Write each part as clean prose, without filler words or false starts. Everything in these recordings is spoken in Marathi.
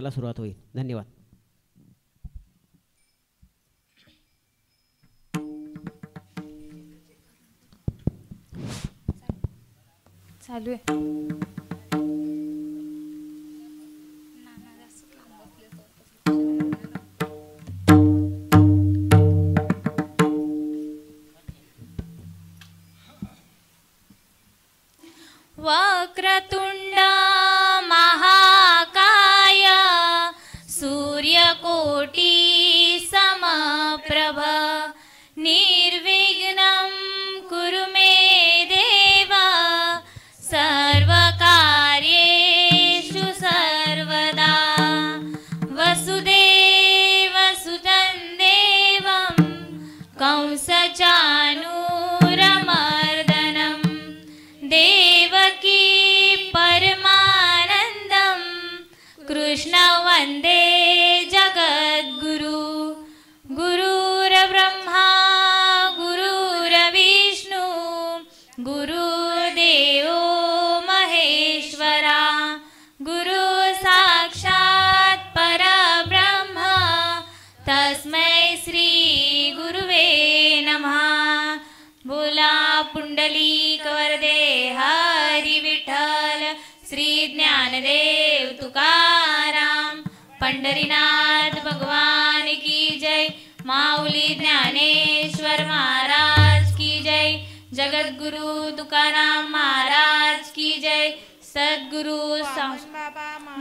ला सुरुवात होईल. धन्यवाद. चालू आहे. वक्रतुंड महाकाय सूर्यकोटि समप्रभ निर्विघ्नं कुरु मे देव सर्वकार्येषु सर्वदा वसुदेवसुतं देवं कंसचाणूरमर्दनं देवकी परमानन्दं कृष्ण वन्दे जगद्गुरु गुरुर्ब्रह्मा गुरुर्विष्णु गुरुर्देवो महेश्वरा गुरु साक्षात् परब्रह्म तस्मै श्री गुरुवे नमः. बोला पुंडलीक वरदे हरी विठ्ठल श्री ज्ञानदेव तुकाराम पंढरीनाथ भगवान की जय. माऊली ज्ञानेश्वर महाराज की जय. जगद्गुरु तुकाराम महाराज की जय. सद्गुरु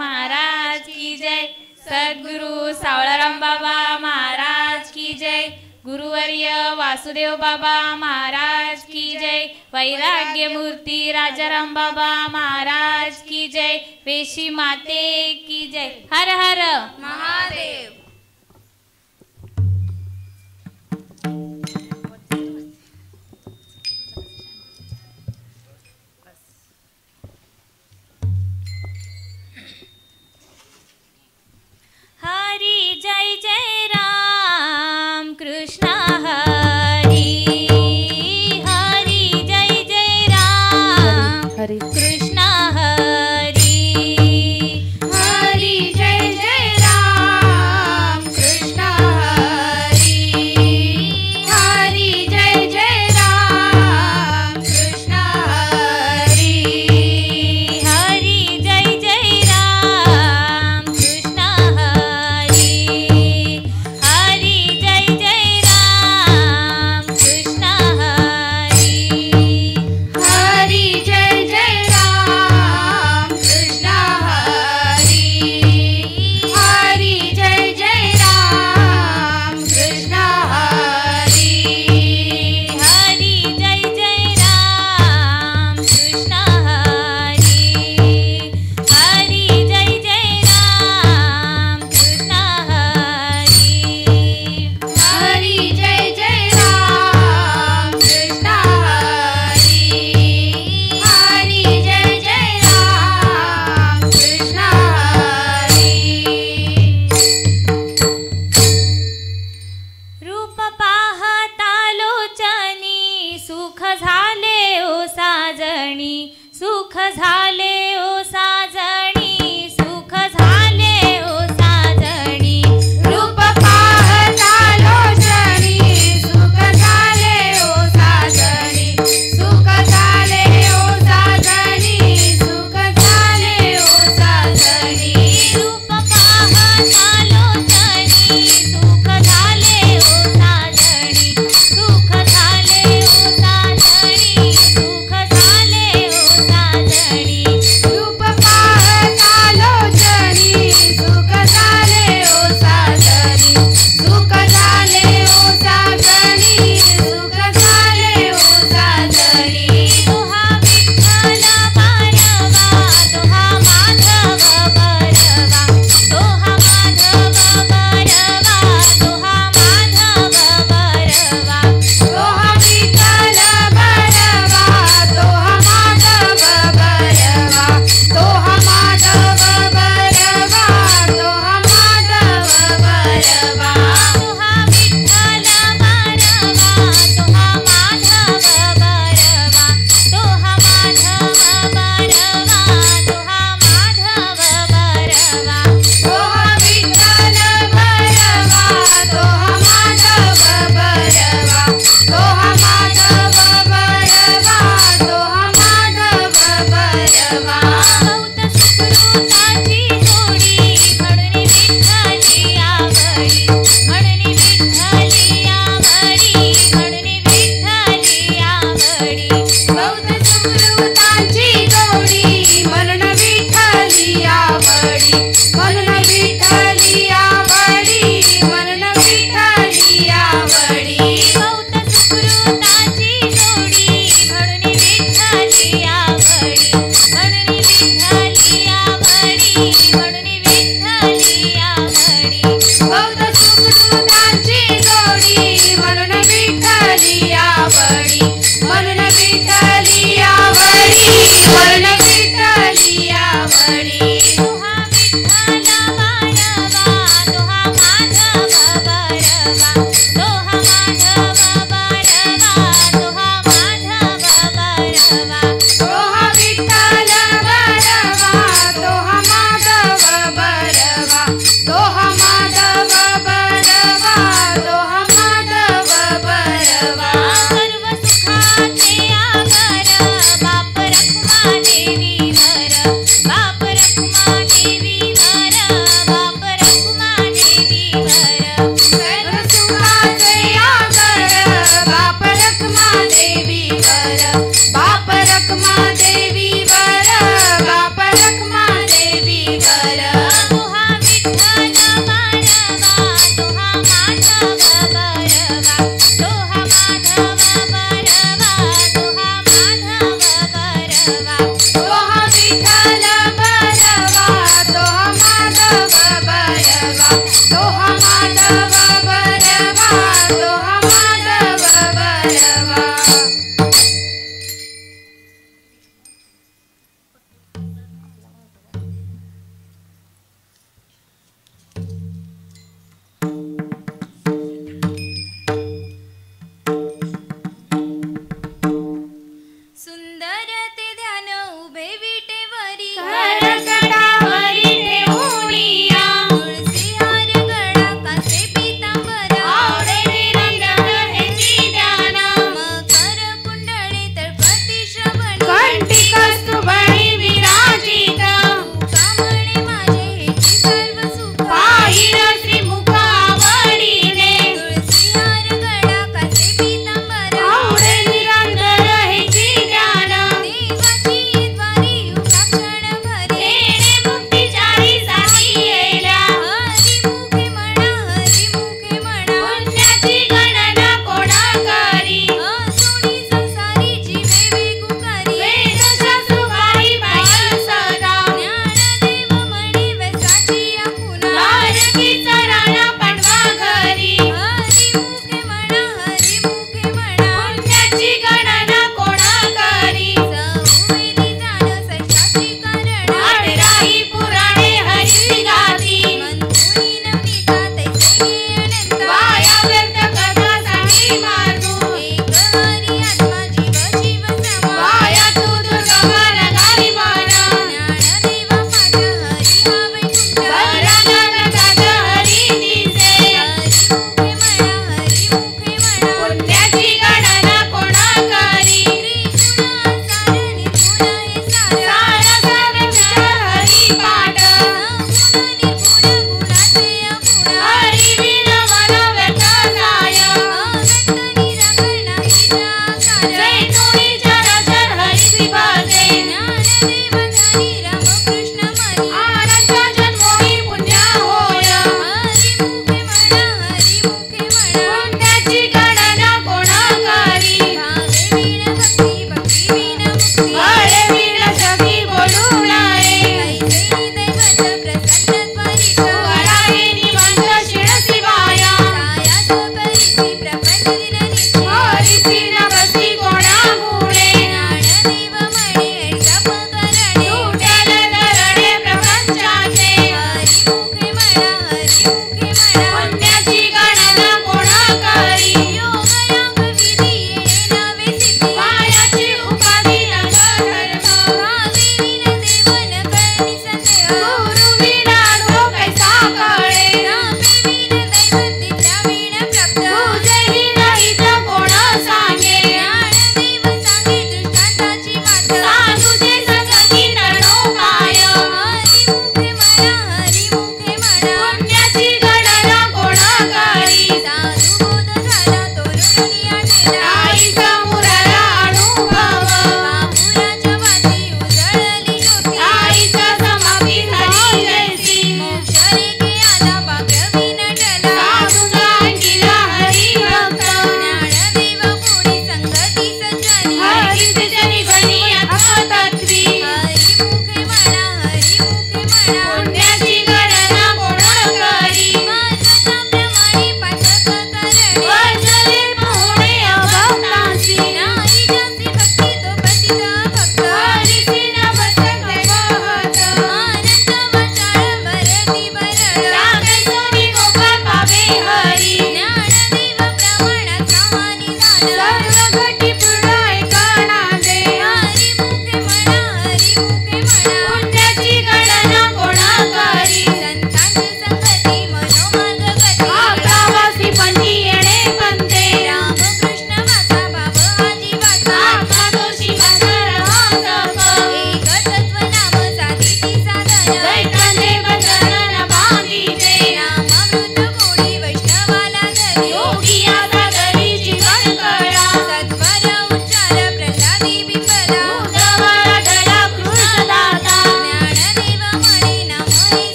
महाराज की जय. सद्गुरु सावळाराम बाबा महाराज की जय. गुरुवर्य वासुदेव बाबा महाराज की जय. वैराग्य मूर्ती राजाराम बाबा महाराज की जय. वेशी माते की जय. हर हर महादेव. हरी जय जय राम कृष्ण हरी हरी जय जय राम हरी कृष्ण हरी हरी जय जय राम कृष्ण हरी हरी जय जय राम कृष्ण हरी हरी जय जय राम कृष्ण हरी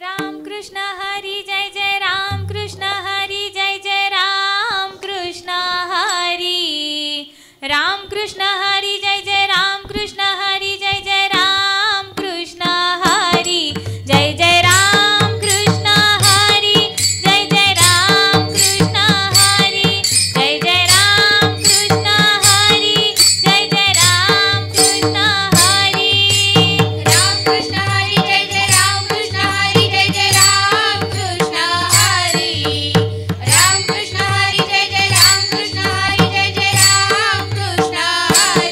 राम कृष्ण हरी जय जय राम कृष्ण हरी जय जय राम कृष्ण हरी राम कृष्ण हरी जय जय राम कृष्ण हरी जय जय राम कृष्ण हरी जय जय राम कृष्ण हरी जय जय राम कृष्ण हरी जय जय राम कृष्ण हरी जय जय राम कृष्ण हरी राम कृष्ण हरी जय जय राम कृष्ण हरी जय जय राम कृष्ण हरी राम कृष्ण हरी जय जय राम कृष्ण हरी जय जय राम कृष्ण हरी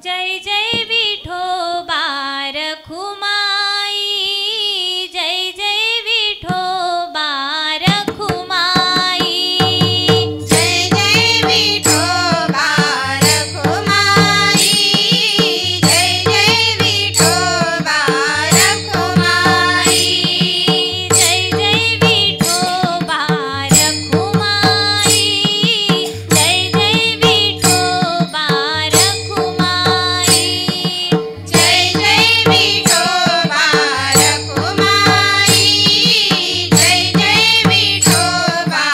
जय जय विठोबा रखुमाई, जय जय विठोबा रखुमाई, जय जय विठोबा रखुमाई, जय जय विठोबा रखुमाई, जय जय विठोबा रखुमाई, जय जय विठोबा रखुमाई, जय जय विठोबा रखुमाई, जय जय विठोबा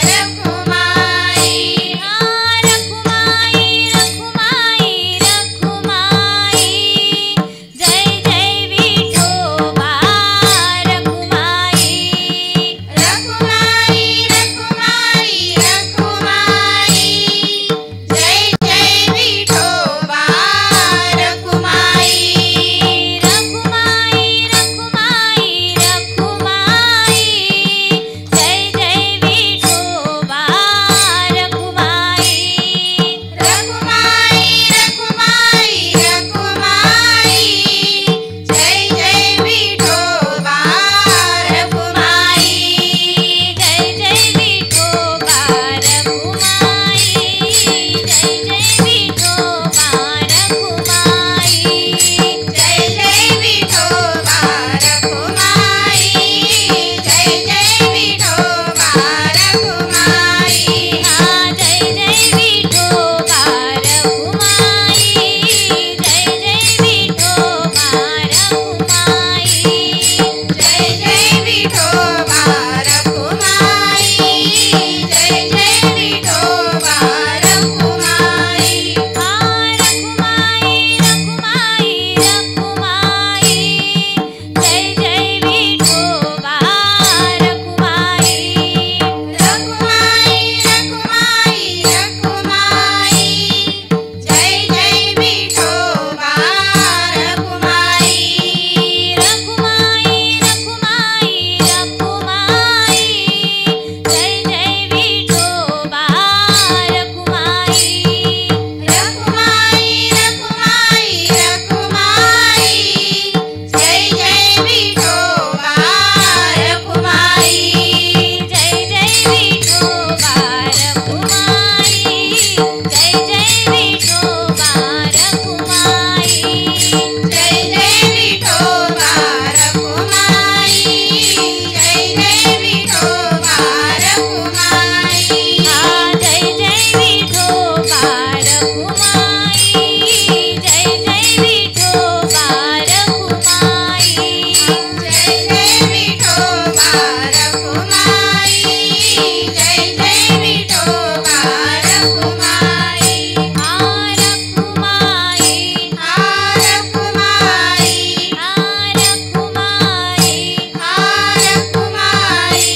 रखुमाई, रखुमाई रखुमाई रखुमाई, जय जय विठोबा रखुमाई, रखुमाई रखुमाई रखुमाई, जय जय विठोबा रखुमाई, रखुमाई रखुमाई रखुमाई, जय जय विठोबा रखुमाई, रखुमाई रखुमाई रखुमाई, जय जय विठोबा रखुमाई, जय जय विठोबा रखुमाई, जय जय विठोबा रखुमाई, जय जय विठोबा रखुमाई, जय जय विठोबा रखुमाई, जय जय विठोबा रखुमाई, जय जय विठोबा रखुमाई, जय जय विठोबा रखुमाई, जय जय विठोबा रखुमाई, रखुमाई रखुमाई रखुमाई, जय जय विठोबा रखुमाई, रखुमाई रखुमाई रखुमाई, जय जय विठोबा रखुमाई, रखुमाई रखुमाई रखुमाई, जय जय विठोबा रखुमाई, रखुमाई रखुमाई रखुमाई, जय जय विठोबा रखुमाई, जय जय विठोबा रखुमाई, जय जय विठोबा रखुमाई, जय जय विठोबा रखुमाई, जय जय विठोबा रखुमाई, जय जय विठोबा रखुमाई, जय जय विठोबा रखुमाई, जय जय विठोबा रखुमाई, जय जय विठोबा रखुमाई, रखुमाई रखुमाई रखुमाई।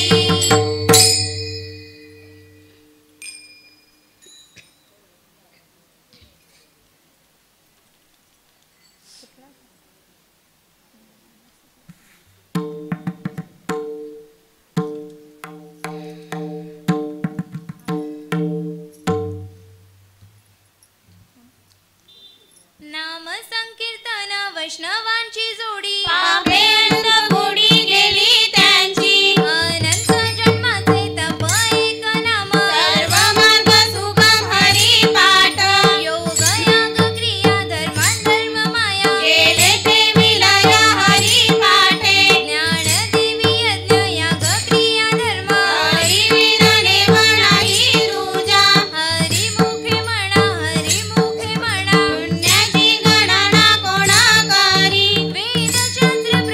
नाम संकीर्तन वैष्णवांची जोडी, पापेंत बुडी गेली त्यांची, अनंत जन्माचे तप एक नाम, सर्व मार्ग सुगम हरी पाठ, योग याग क्रिया धर्म धर्म माया, गेले ते विलय हरी पाठे, ज्ञान देवी यज्ञ याग क्रिया धर्म, हरी विना नाही तुझ्या, हरी मुखे म्हणा, हरी मुखे म्हणा, पुण्याची गणना कोणा करी, वेद शास्त्र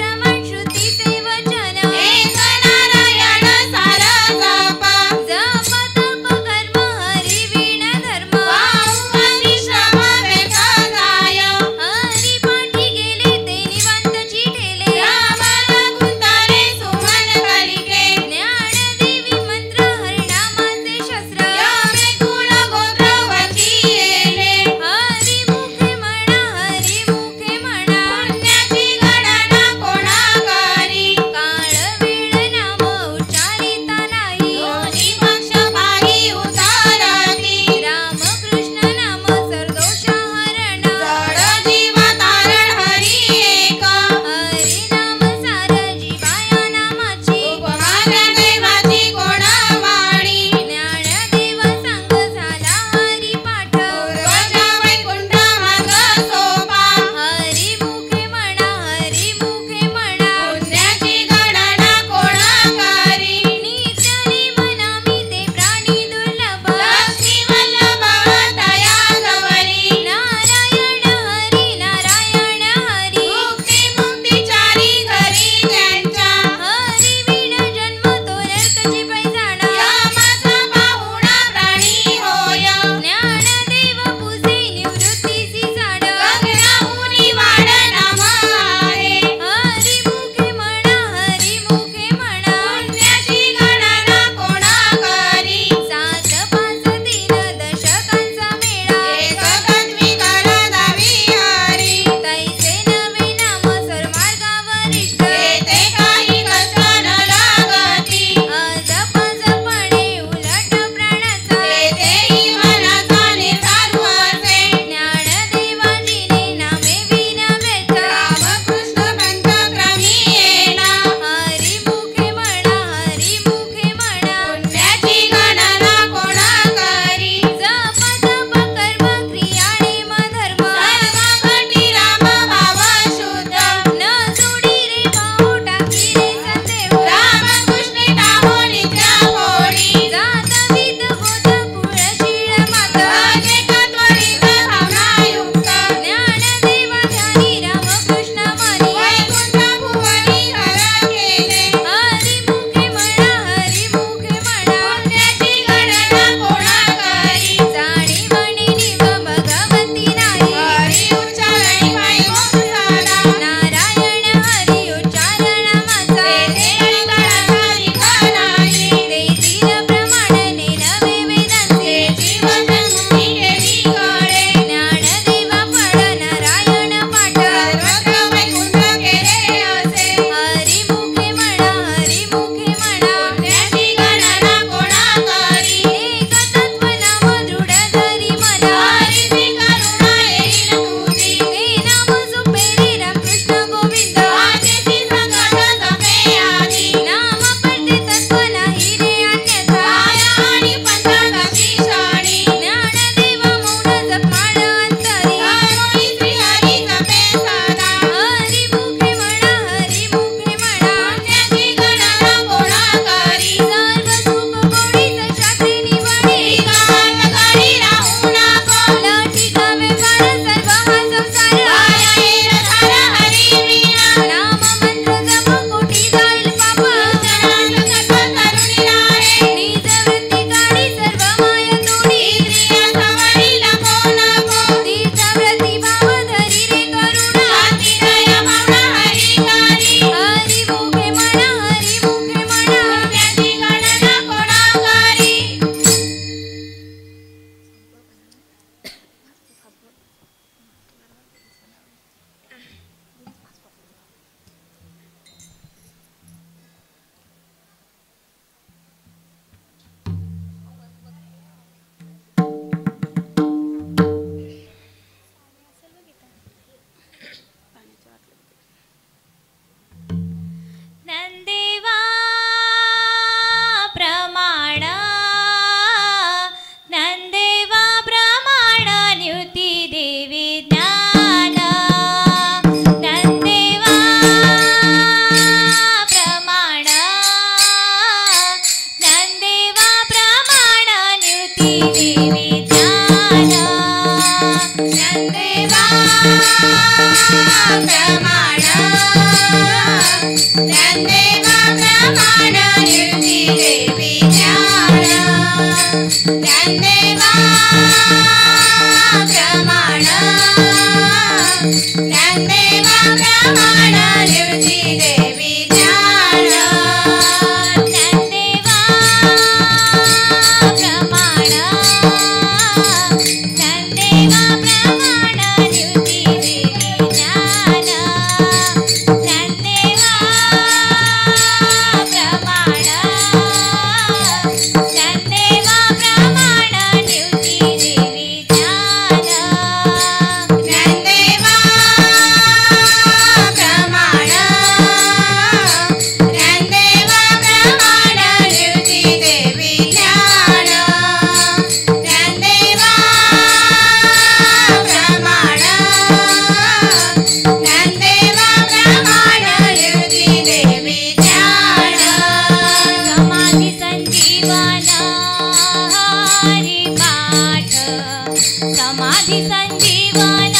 समाधी संजीवन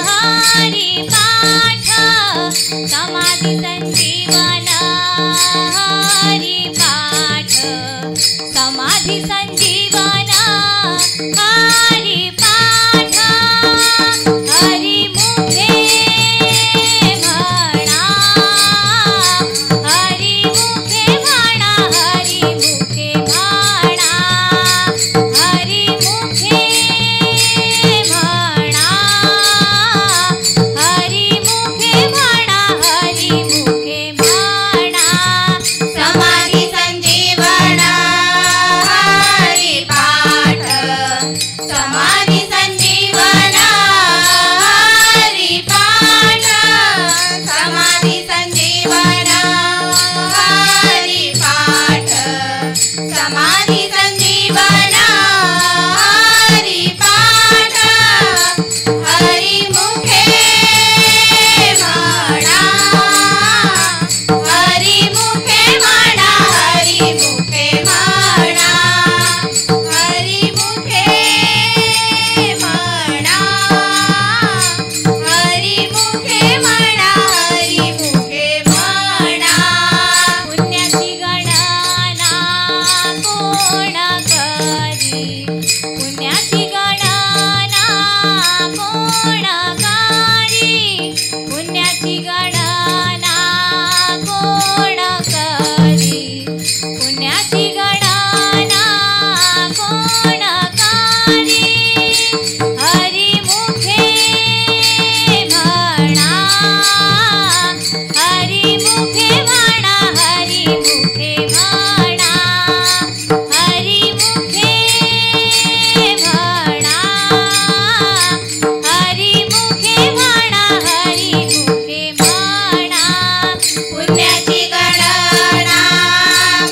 हरी पाठ समाधी संजीवन हरी पाठ समाधी संजीवन हरी पाठ हरी मुखे म्हणा हरी मुखे म्हणा हरी मुखे म्हणा हरी मुखे म्हणा हरी मुखे म्हणा हरी मुखे म्हणा समाधी संजीवन हरी पाठ समाधी संजीवन हरी पाठ समाधी संजीवन हरी पाठ समाधी संजीवन हरी पाठ हरी मुखे म्हणा हरी मुखे म्हणा हरी मुखे म्हणा हरी मुखे म्हणा हरी मुखे म्हणा हरी मुखे म्हणा पुण्याची गणना कोण करी पुण्याची गणना कोण करी पुण्याची गणना कोण करी पुण्याची गणना कोण करी हरी मुखे म्हणा हरी मुखे म्हणा हरी मुखे म्हणा हरी मुखे म्हणा हरी मुखे म्हणा हरी मुखे म्हणा पुण्याची गणना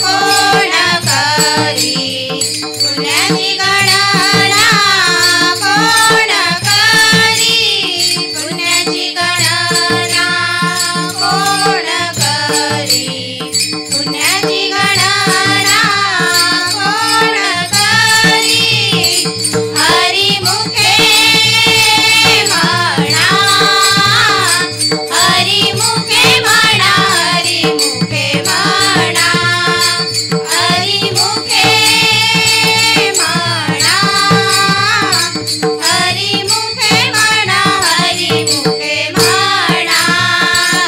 कोण करी पुण्याची गणना कोण करी पुण्याची गणना कोण करी पुण्याची गणना कोण करी हरी मुखे म्हणा हरी मुखे म्हणा हरी मुखे म्हणा हरी मुखे म्हणा हरी मुखे म्हणा हरी मुखे म्हणा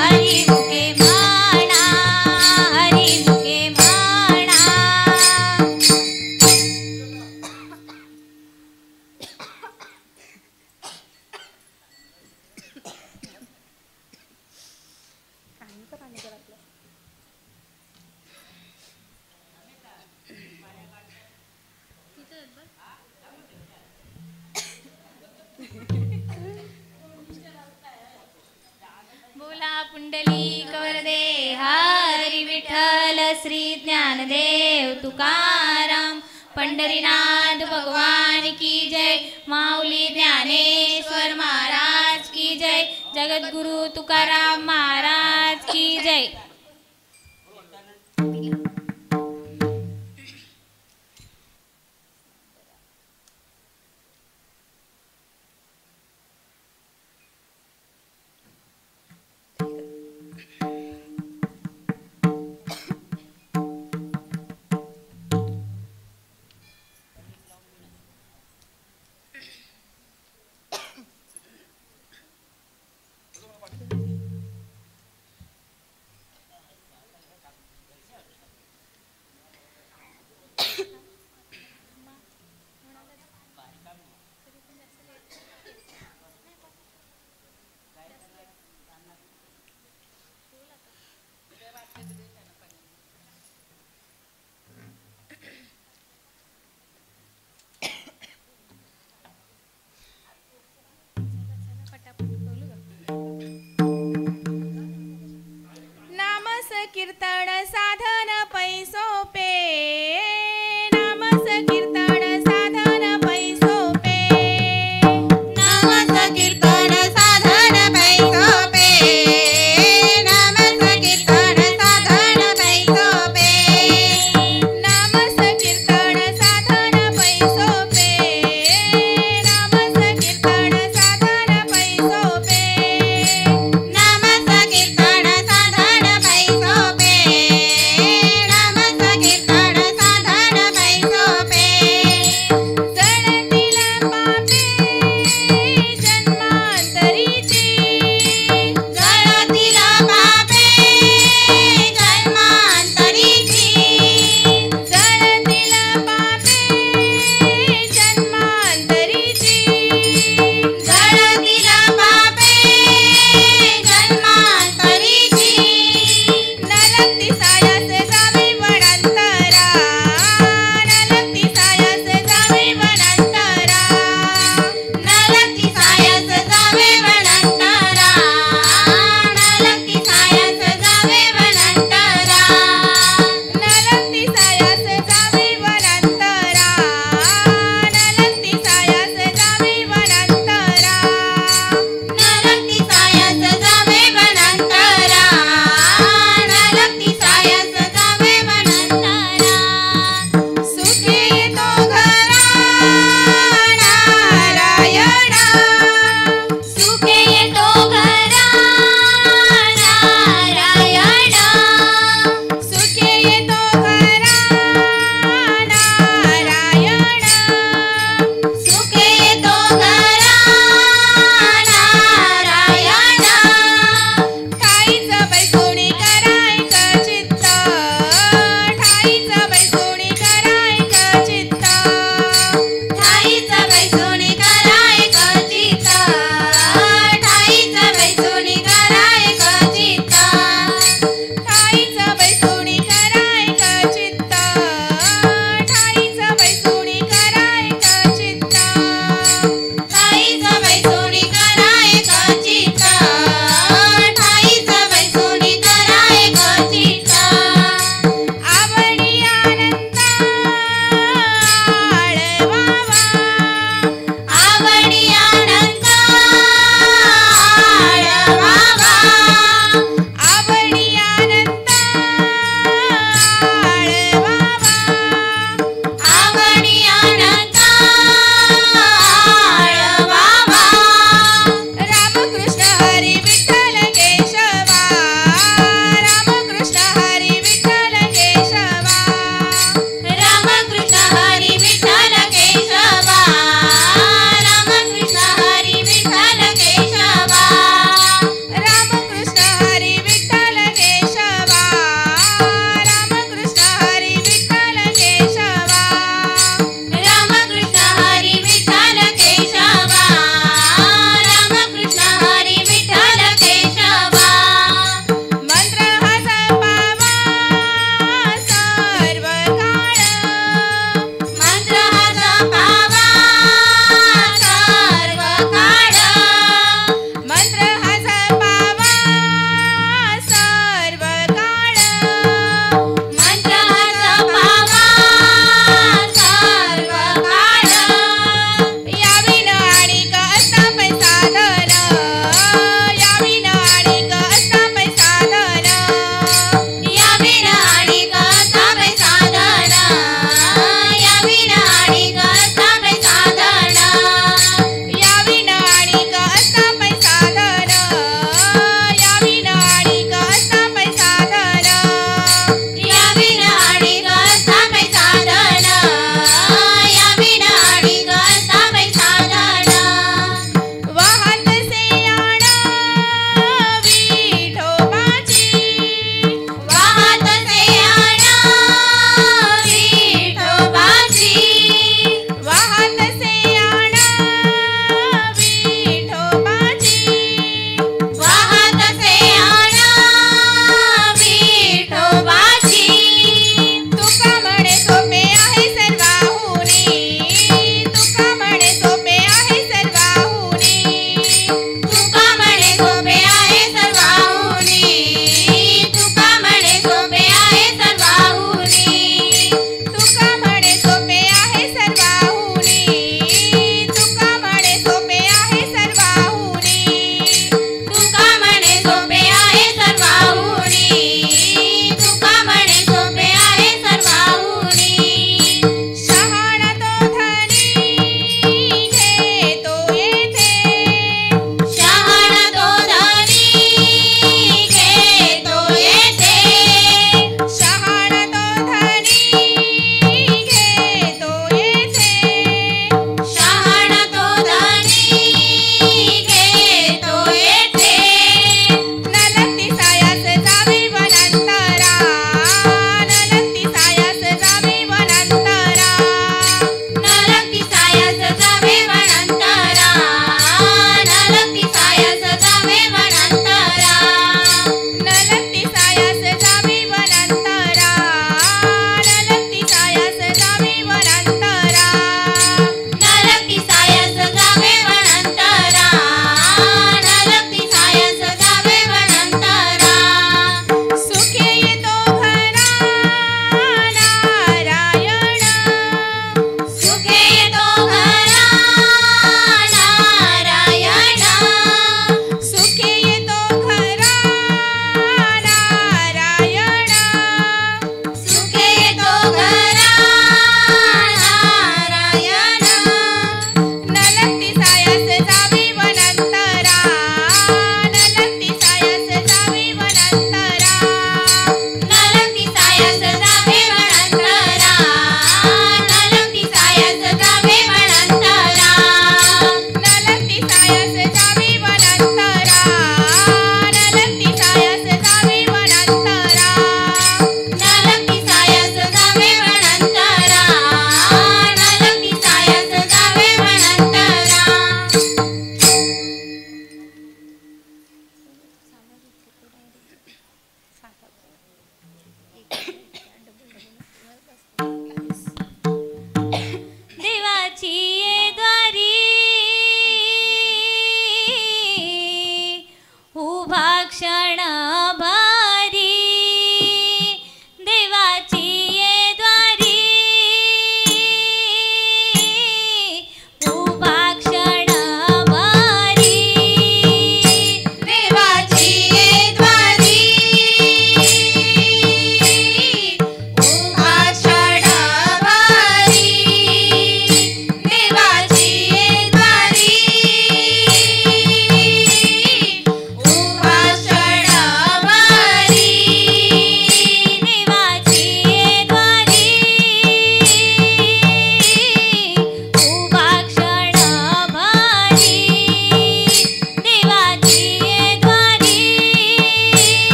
हरी मुखे म्हणा हरी मुखे म्हणा बोला पुंडलिक वरदे हरी विठ्ठल श्री ज्ञानदेव तुकाराम पंढरीनाथ भगवान की जय माऊली ज्ञानेश्वर महाराज की जय जगद्गुरु तुकाराम महाराज की जय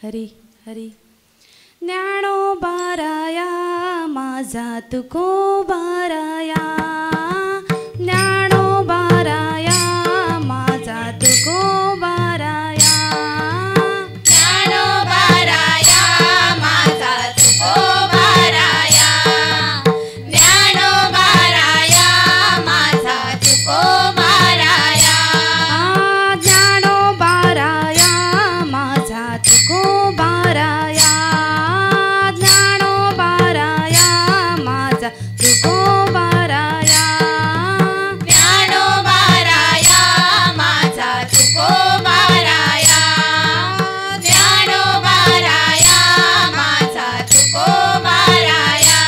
हरी हरी. ज्ञानोबाराया माझा तुकोबाराया, ज्ञानोबाराया माझा तुकोबाराया, ज्ञानोबाराया माझा तुकोबाराया, ज्ञानोबाराया माझा तुकोबाराया, ज्ञानोबाराया माझा तुकोबाराया, ज्ञानोबाराया माझा तुकोबाराया, ज्ञानोबाराया माझा तुकोबाराया, ज्ञानोबाराया माझा तुकोबाराया,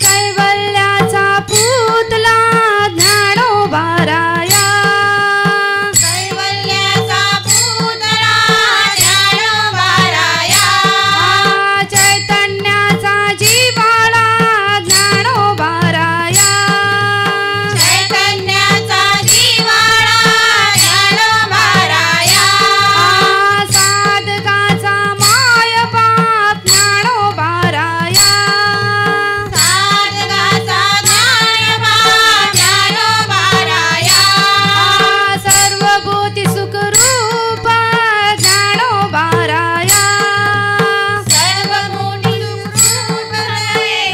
कैवल्याचा पुतला ज्ञानोबाराया, कैवल्याचा पुतळा ज्ञानोबाराया, चैतन्याचा जीवाळा ज्ञानोबाराया, चैतन्याचा जीवाळा ज्ञानोबाराया, साधकाचा मायबाप ज्ञानोबाराया, साधकाचा मायबाप ज्ञानोबाराया, सर्वभूती सुखरूप ज्ञानोबाराया, सर्वभूती सुखरूप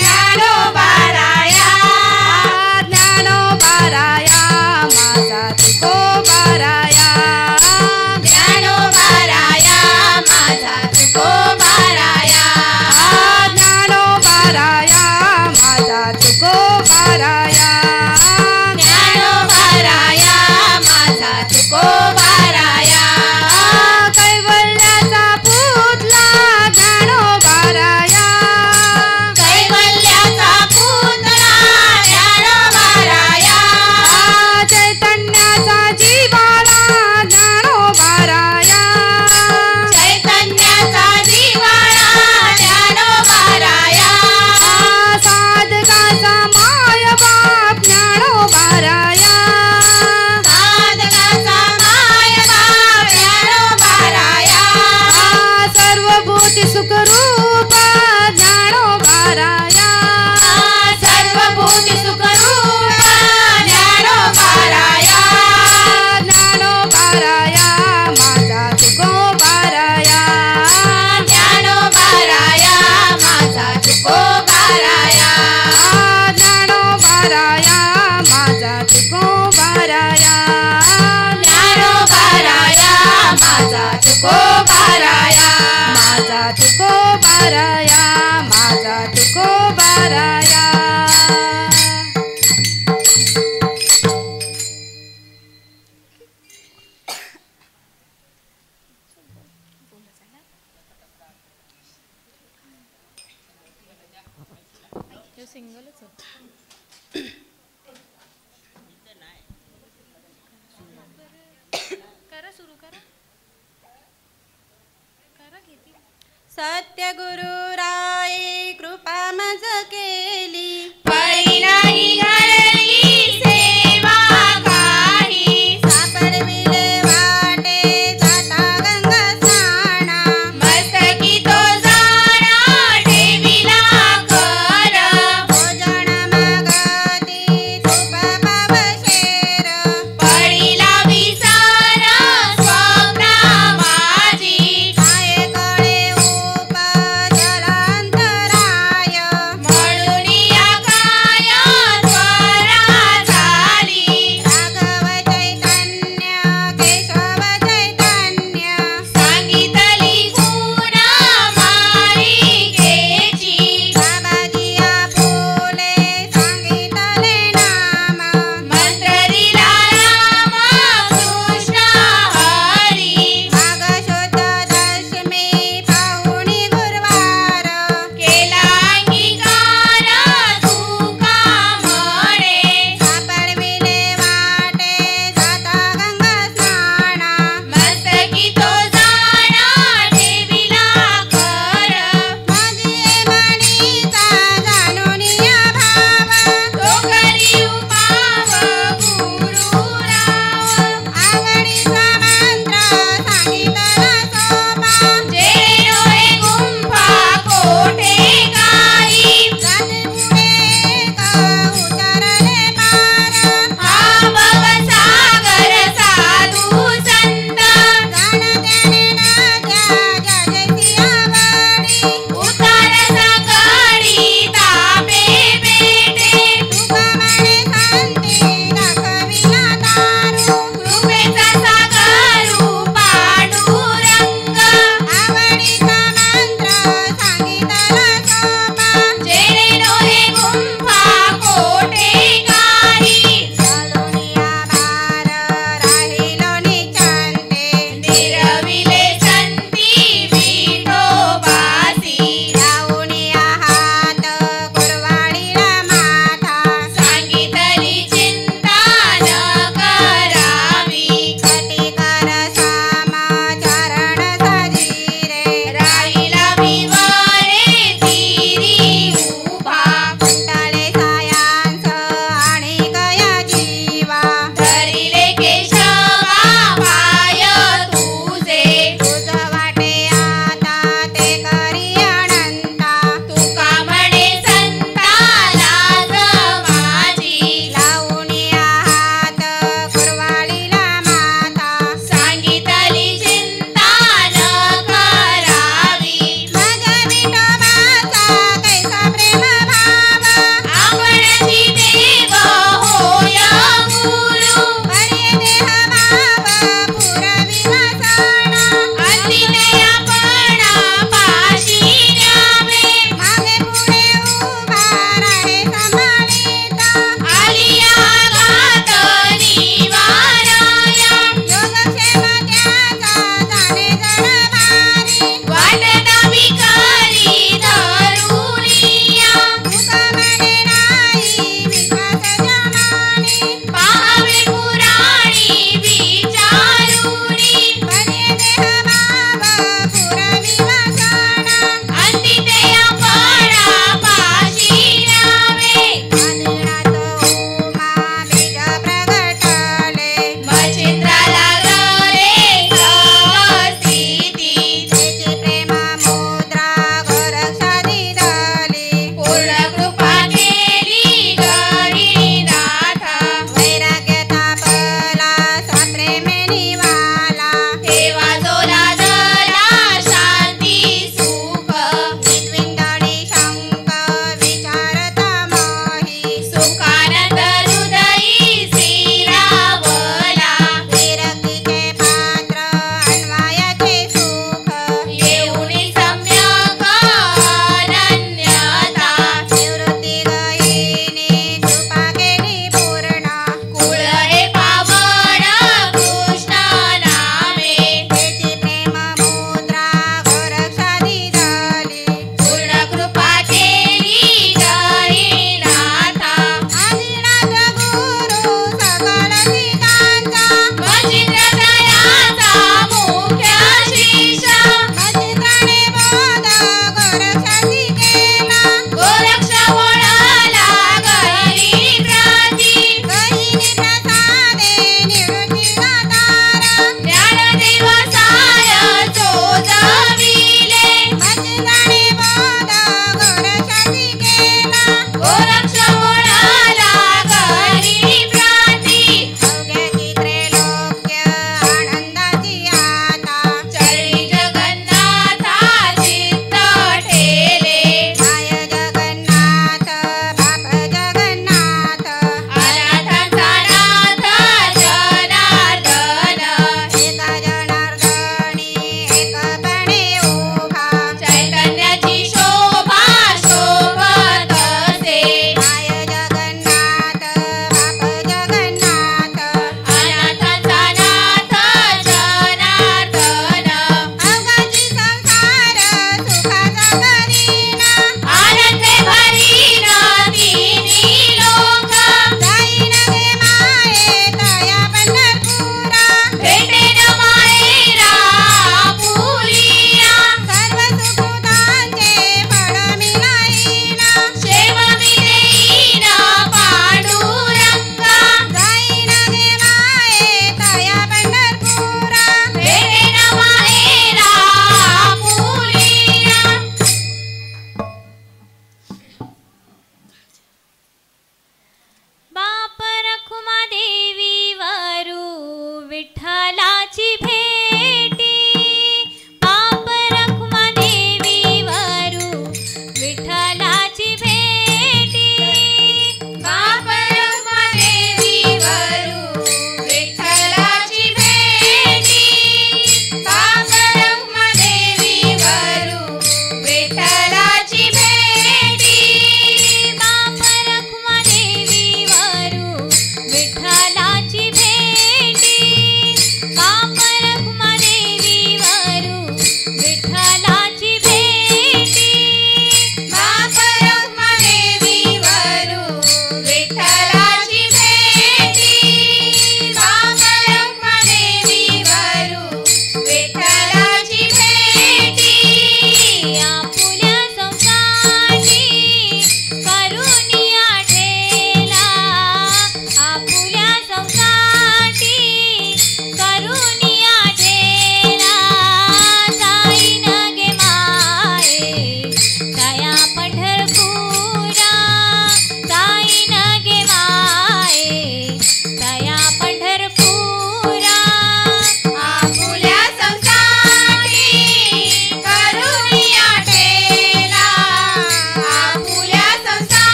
ज्ञानोबाराया, ज्ञानोबाराया माझा तुकोबाराया, ज्ञानोबाराया माझा तुकोबाराया, ज्ञानोबाराया माझा तुकोबाराया, ज्ञानोबाराया माझा तुकोबाराया, कैवल्याचा पुतला ज्ञानोबाराया, कैवल्याचा पुतळा ज्ञानोबाराया, चैतन्याचा जीवाला ज्ञानोबाराया, चैतन्याचा जीवाळा ज्ञानोबाराया, साधकाचा मायबाप ज्ञानोबाराया, साधकाचा मायबाप ज्ञानोबाराया, सर्वभूती सुखरूप ज्ञानोबाराया, सर्वभूती सुखरूप ज्ञानोबाराया, ज्ञानोबाराया माझा तुकोबाराया, ज्ञानोबाराया माझा तुकोबाराया, ज्ञानोबाराया माझा तुकोबाराया, ज्ञानोबाराया माझा तुकोबाराया, माझा तुकोबाराया, माझा तुकोबाराया. सत्यगुरु राय कृपा मज केली, परी नाही घडली सेवा काही, सापडविले वाटे जाता गंगा स्नाना, मस्तकी तो जाणा ठेविला कर, भोजन मागती तुप पावशेर, पडिला विसार स्वप्ना माझी, काय कळे उपजलांतराय, म्हणून या काय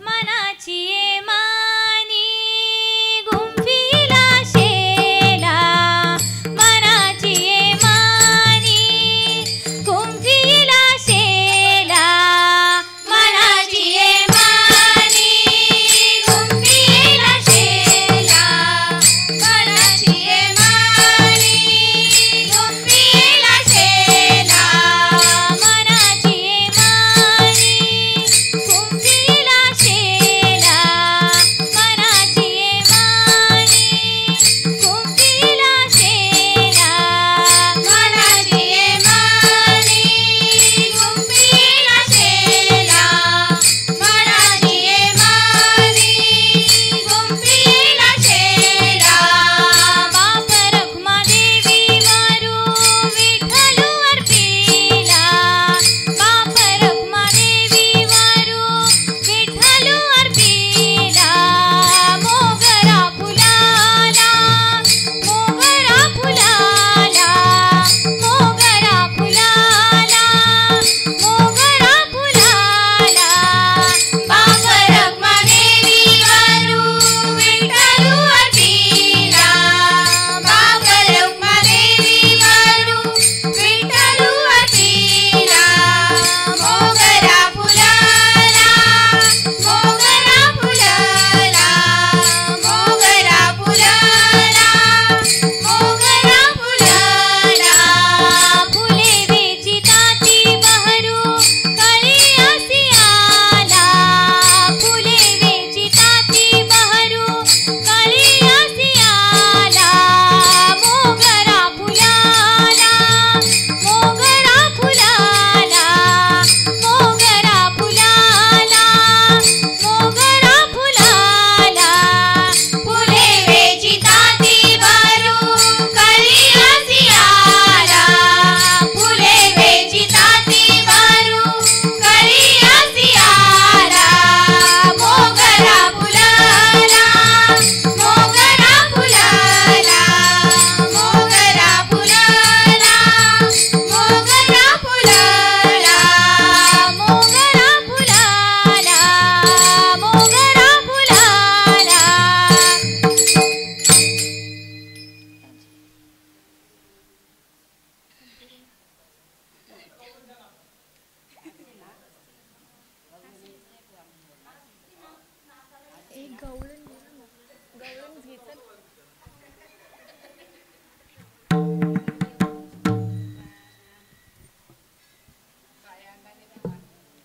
मनाची ये मानी गुंफीला शेला, मनाची ये मानी गुंफीला शेला, मनाची ये मानी गुंफीला शेला, मनाची ये मानी गुंफीला शेला, मनाची ये मानी गुंफीला शेला, मनाची ये मानी गुंफीला शेला, मनाची ये मानी गुंफीला शेला, मनाची ये मानी गुंफीला शेला. बाप रखुमादेवी वरू विठ्ठलू अर्पिला, बाप रखुमादेवी वरू विठ्ठलू अर्पिला, मोगरा फुलाला, मोगरा फुलाला, मोगरा फुलाला, मोगरा फुलाला, बाप रखुमादेवी वरू विठ्ठलू अर्पिला, बाप रखुमादेवी वरू विठ्ठलू अर्पिला, मोगरा फुलाला, मोगरा फुलाला, मोगरा फुलाला, मोगरा फुलाला, फुले वेचिताती बहरू कळी असी आला, फुले वेचिताती बहरू कळी असी आला, मोगरा फुलाला, मोगरा फुलाला, मोगरा फुलाला, मोगरा फुलाला, फुले वेचिताती बहरू कळी असी आला, फुले वेचिताती बहरू कळी असी आला, मोगरा फुलाला, मोगरा फुलाला, मोगरा फुलाला, मोगरा फुलाला, मोगरा फुलाला, मोगरा फुलाला.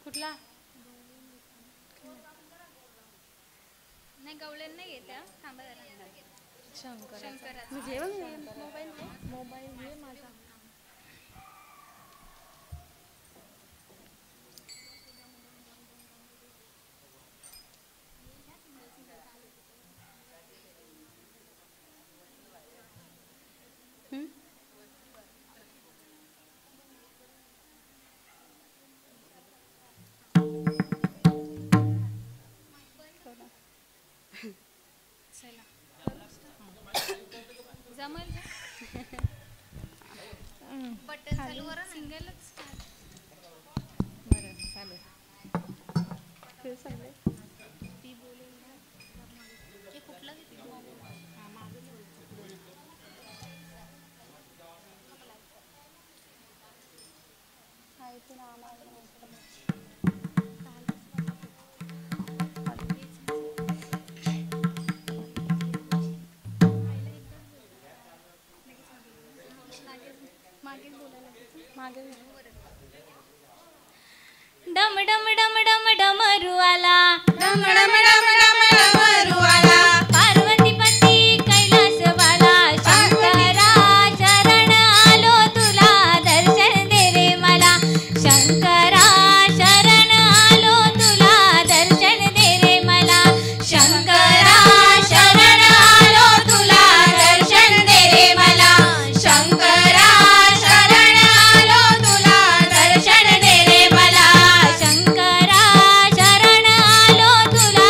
कुठला नाही गवळण नाही येत थांबा जरा. शंकराचा जेवण मोबाईल घे माझा. जमल बटन चालू करा सिंगलच बरं चालेल. ते सांगले ती बोलेल ना हे कुठलं डम डम डम डम डमरू आला, डम डम डम डम डमरू आला, पार्वती पती कैलास वाला, शंकरा शरण आलो तुला दर्शन दे रे मला, शंकरा शरण आलो तुला दर्शन दे रे मला, शंकरा शरण आलो तुला दर्शन दे रे मला, शंकरा शरण आलो तुला दर्शन दे रे मला, शंकरा शरण आलो तुला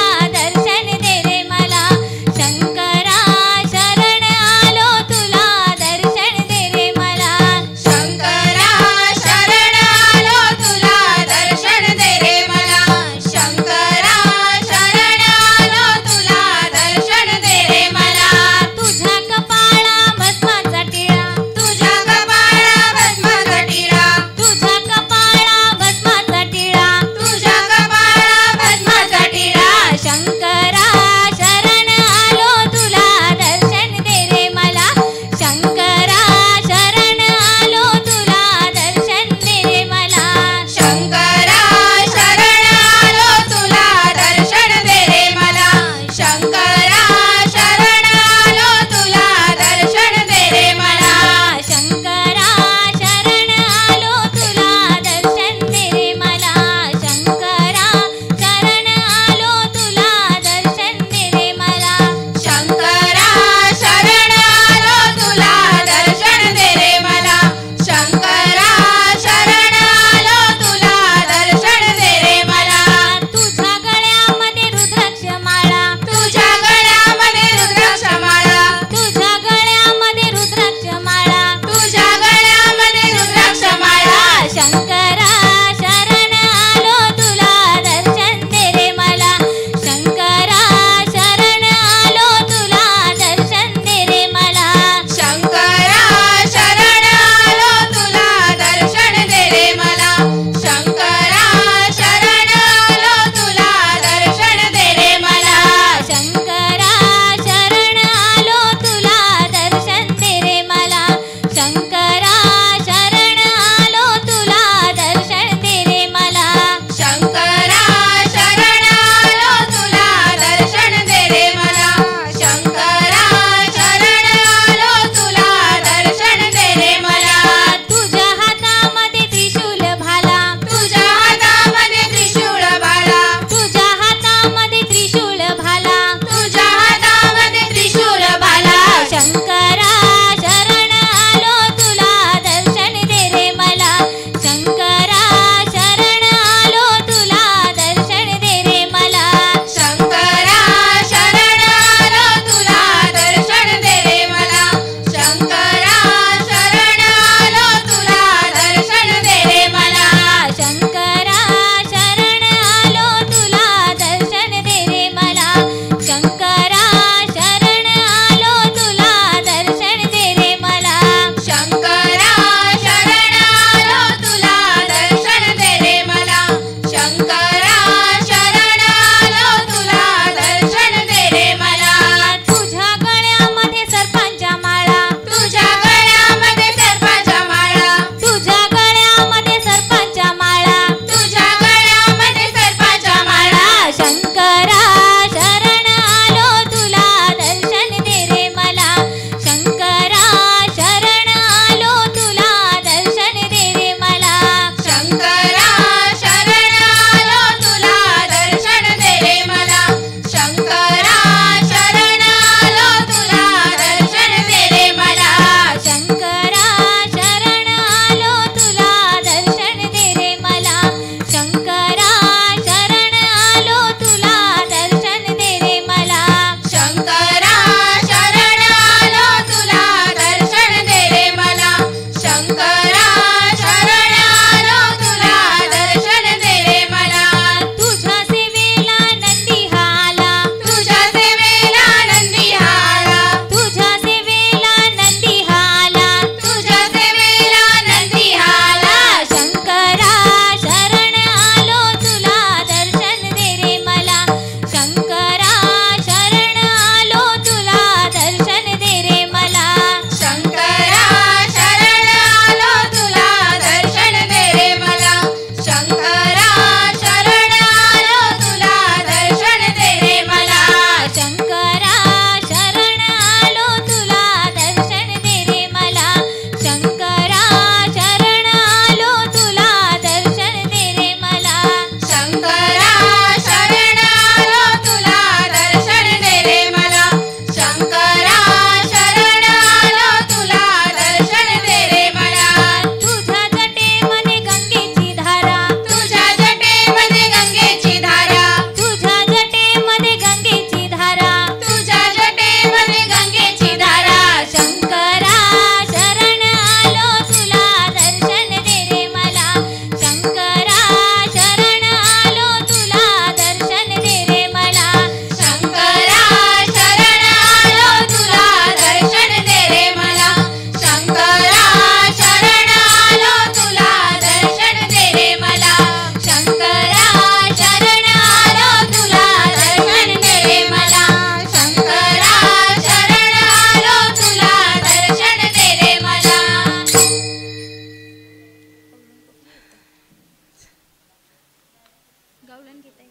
टाइम घेत आहे.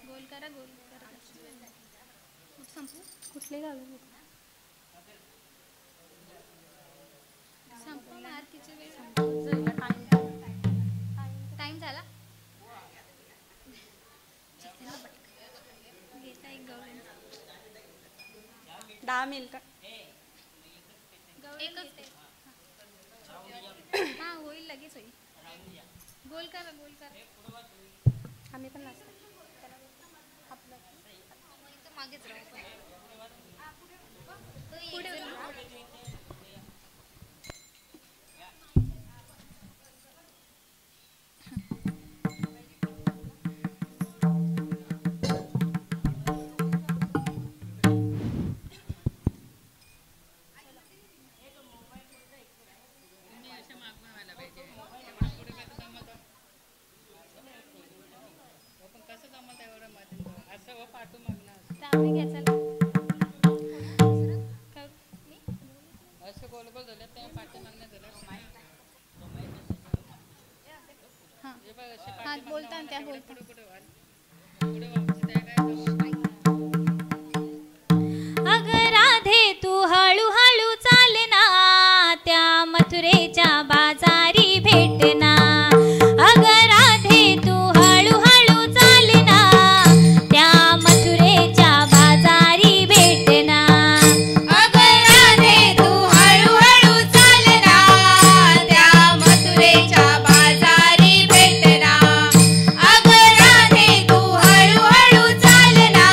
गोल करा गोल करा. संपू कुठले घालून येते? संपू आरतीची वेळ टाइम टाइम झाला. घेता एक गौरी 10 मिनिटं. एकच हां होईल लगेच होईल. गोल करा गोल करा. आम्ही पण नाचतो. आपलं इथं मागेच राहू. पुढे होईल. आम्ही घ्या चला. हात बोलता त्या बोलता. अग राधे तू हळूहळू चालना त्या मथुरेच्या बाजारी भेटना. अग राधे तू हळूहळू चालना त्या मथुरेच्या बाजारी भेटना. अग राधे तू हळूहळू चालना त्या मथुरेच्या बाजारी भेटना. अग राधे तू हळूहळू चालना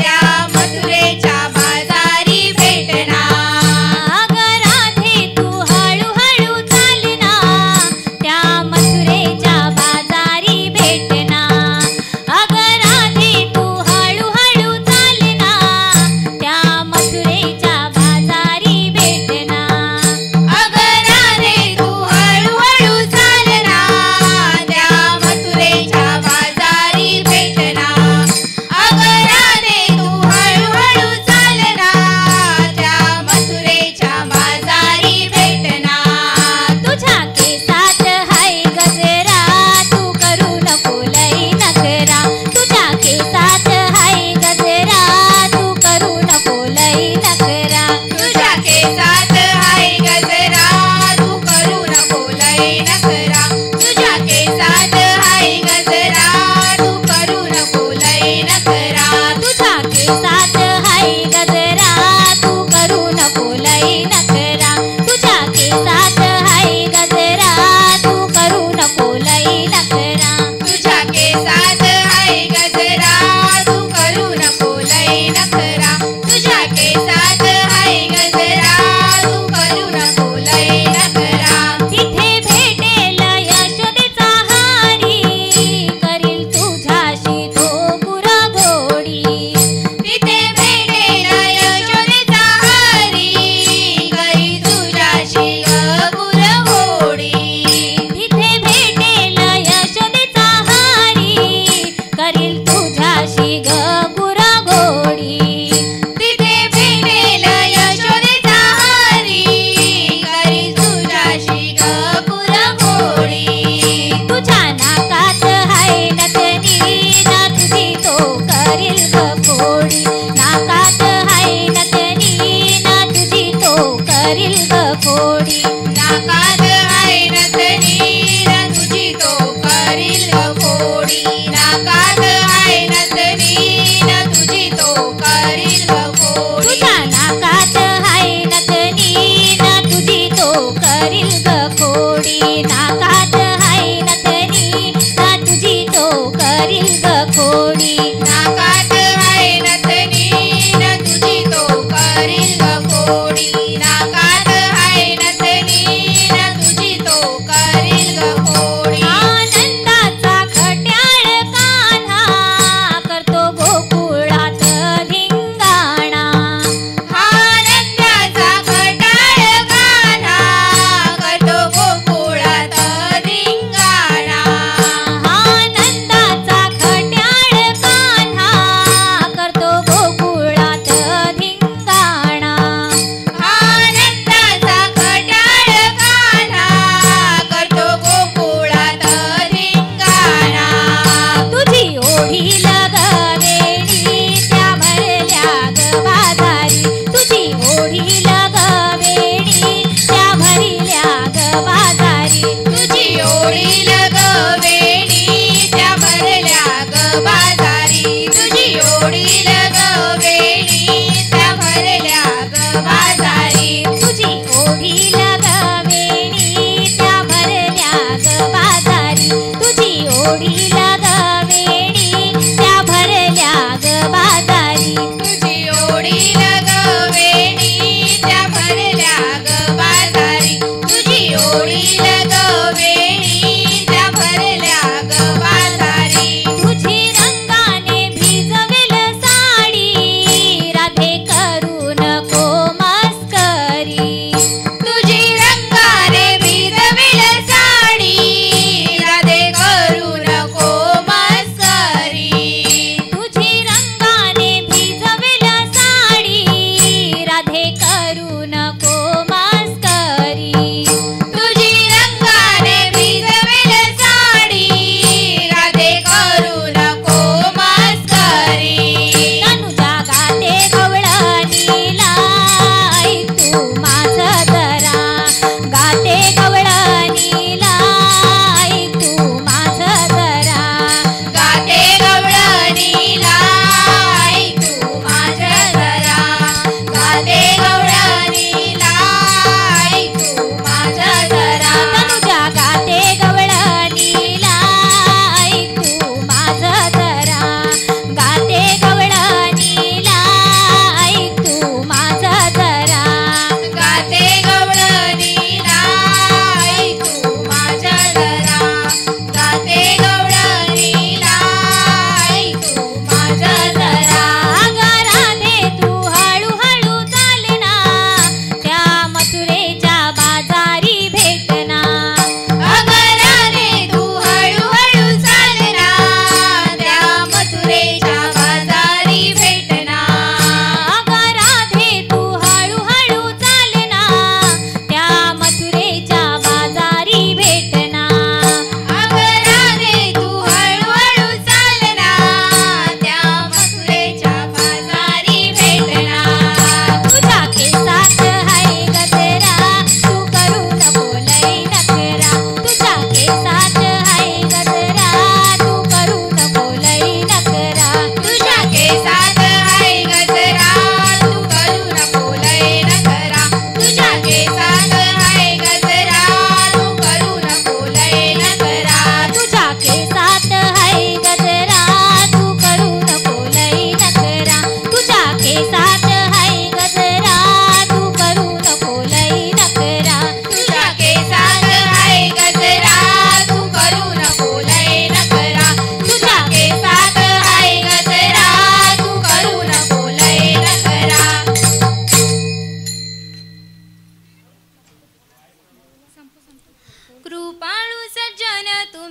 त्या मथुरेच्या बाजारी भेटना. अग राधे तू हळूहळू चालना त्या मथुरेच्या बाजारी भेटना. अग राधे तू हळूहळू चालना त्या मथुरेच्या बाजारी भेटना. अग राधे तू हळूहळू चालना त्या मथुरेच्या बाजारी भेटना. अग राधे तू हळूहळू चालना त्या मथुरेच्या बाजारी भेटना. तुझ्या केसात हाय गजरा तू करू नको लई नखरा. तुझ्या केसात हाय गजरा तू करू नको लई नखरा. तुझ्या केसात हाय गजरा तू करू नको लई नखरा. तुझ्या केसात हाय गजरा तू करू नको लई नखरा. तुझ्या केसात हाय गजरा तू करू नको लई नखरा. तुझ्या केसात हाय गजरा तू करू नको लई नखरा. तुझ्या केसात हाय गजरा तू करू नको लई नखरा. तुझ्या केसात हाय गजरा तू करू नको लई नखरा. तिथे भेटे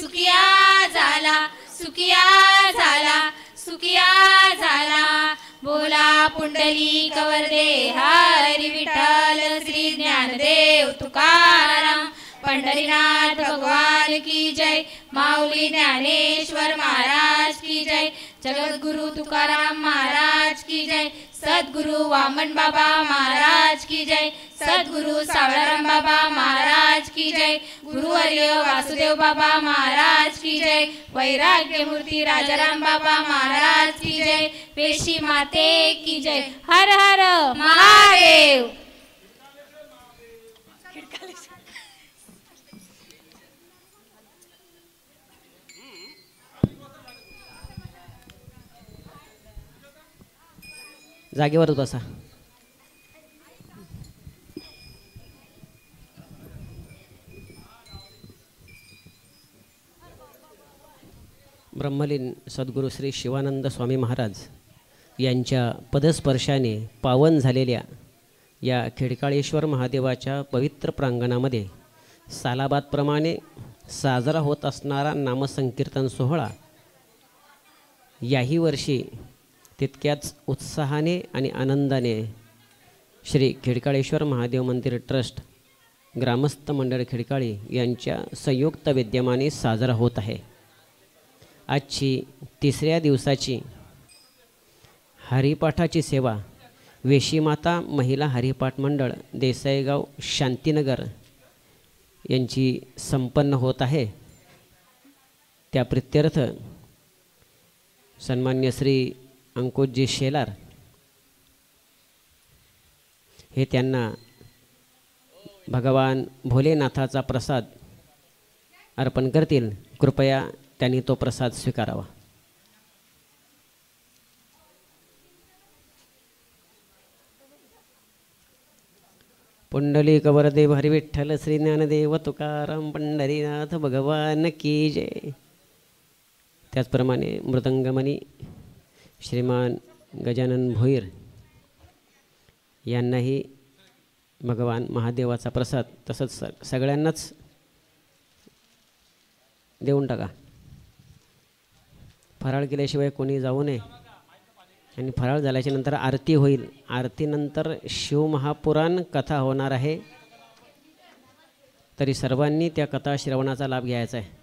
सुखिया झाला सुखिया झाला सुखिया झाला बोला पुंडली कवरदे हरी विठ्ठल श्री ज्ञानदेव तुकाराम पंढरीनाथ भगवान की जय माऊली ज्ञानेश्वर महाराज की जय जगद्गुरु तुकाराम महाराज की जय सद्गुरु वामन बाबा महाराज की जय सद्गुरु सावळाराम बाबा महाराज की जय गुरुवर्य वासुदेव बाबा महाराज की जय वैराग्य मूर्ती राजाराम बाबा महाराज की जय पेशी माते की जय हर हर महादेव। जागेवर बसा. ब्रह्मलीन सद्गुरू श्री शिवानंद स्वामी महाराज यांच्या पदस्पर्शाने पावन झालेल्या या खिडकाळेश्वर महादेवाच्या पवित्र प्रांगणामध्ये सालाबादप्रमाणे साजरा होत असणारा नामसंकीर्तन सोहळा याही वर्षी तितक्याच उत्साहाने आणि आनंदाने श्री खिडकाळेश्वर महादेव मंदिर ट्रस्ट ग्रामस्थ मंडळ खिडकाळी यांच्या संयुक्त विद्यमाने साजरा होत आहे. आजची तिसऱ्या दिवसाची हरिपाठाची सेवा वेशीमाता महिला हरिपाठ मंडळ देसाईगाव शांतीनगर यांची संपन्न होत आहे. त्या प्रित्यर्थ सन्मान्य श्री अंकुशजी शेलार हे त्यांना भगवान भोलेनाथाचा प्रसाद अर्पण करतील. कृपया त्यांनी तो प्रसाद स्वीकारावा. पुंडलिक वरदेव हरी विठ्ठल श्री ज्ञानदेव तुकाराम पंढरीनाथ भगवान की जय. त्याचप्रमाणे मृदंगमणी श्रीमान गजानन भोईर यांनाही भगवान महादेवाचा प्रसाद तसंच सगळ्यांनाच देऊन टाका. फराळ केल्याशिवाय कोणी जाऊ नये. आणि फराळ झाल्याच्या नंतर आरती होईल. आरतीनंतर शिवमहापुराण कथा होणार आहे. तरी सर्वांनी त्या कथा श्रवणाचा लाभ घ्यायचा आहे.